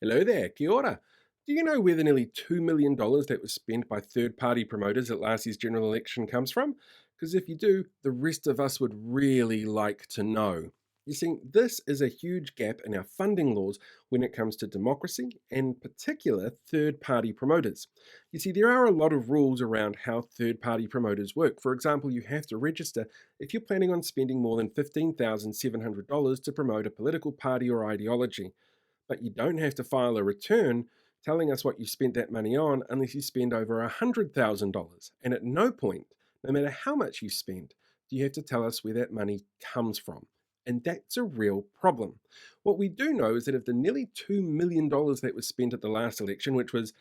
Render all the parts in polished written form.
Hello there, kia ora. Do you know where the nearly $2 million that was spent by third party promoters at last year's general election comes from? Because if you do, the rest of us would really like to know. You see, this is a huge gap in our funding laws when it comes to democracy, and in particular third party promoters. You see, there are a lot of rules around how third party promoters work. For example, you have to register if you're planning on spending more than $15,700 to promote a political party or ideology, but you don't have to file a return telling us what you spent that money on unless you spend over $100,000. And at no point, no matter how much you spend, do you have to tell us where that money comes from. And that's a real problem. What we do know is that of the nearly $2 million that was spent at the last election, which was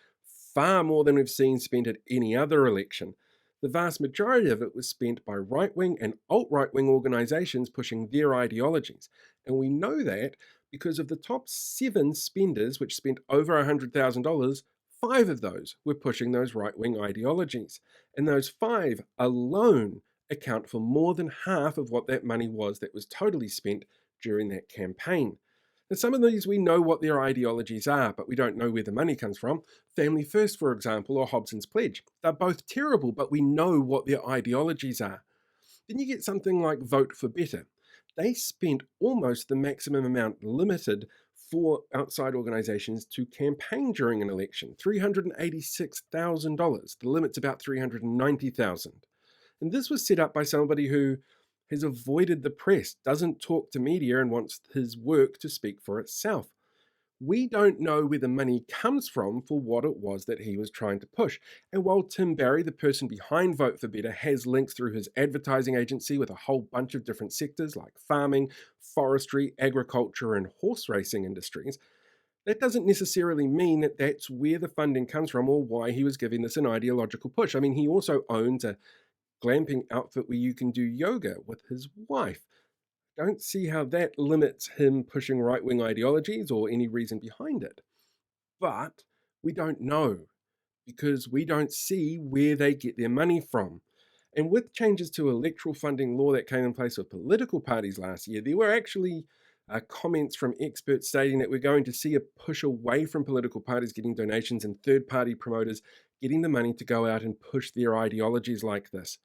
far more than we've seen spent at any other election, the vast majority of it was spent by right wing and alt right wing organisations pushing their ideologies. And we know that because of the top 7 spenders, which spent over $100,000, 5 of those were pushing those right wing ideologies. And those 5 alone account for more than half of what that money was that was totally spent during that campaign. Now, some of these we know what their ideologies are, but we don't know where the money comes from. Family First, for example, or Hobson's Pledge. They're both terrible, but we know what their ideologies are. Then you get something like Vote for Better. They spent almost the maximum amount limited for outside organisations to campaign during an election, $386,000. The limit's about $390,000. And this was set up by somebody who has avoided the press, doesn't talk to media, and wants his work to speak for itself. We don't know where the money comes from for what it was that he was trying to push. And while Tim Barry, the person behind Vote for Better, has links through his advertising agency with a whole bunch of different sectors like farming, forestry, agriculture, and horse racing industries, that doesn't necessarily mean that that's where the funding comes from or why he was giving this an ideological push. I mean, he also owns a glamping outfit where you can do yoga with his wife. Don't see how that limits him pushing right wing ideologies or any reason behind it. But we don't know because we don't see where they get their money from. And with changes to electoral funding law that came in place for political parties last year, there were actually comments from experts stating that we're going to see a push away from political parties getting donations and third party promoters getting the money to go out and push their ideologies like this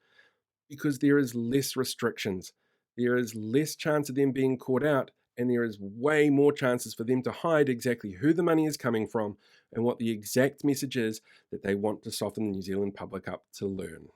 because there is less restrictions. There is less chance of them being caught out, and there is way more chances for them to hide exactly who the money is coming from and what the exact message is that they want to soften the New Zealand public up to learn.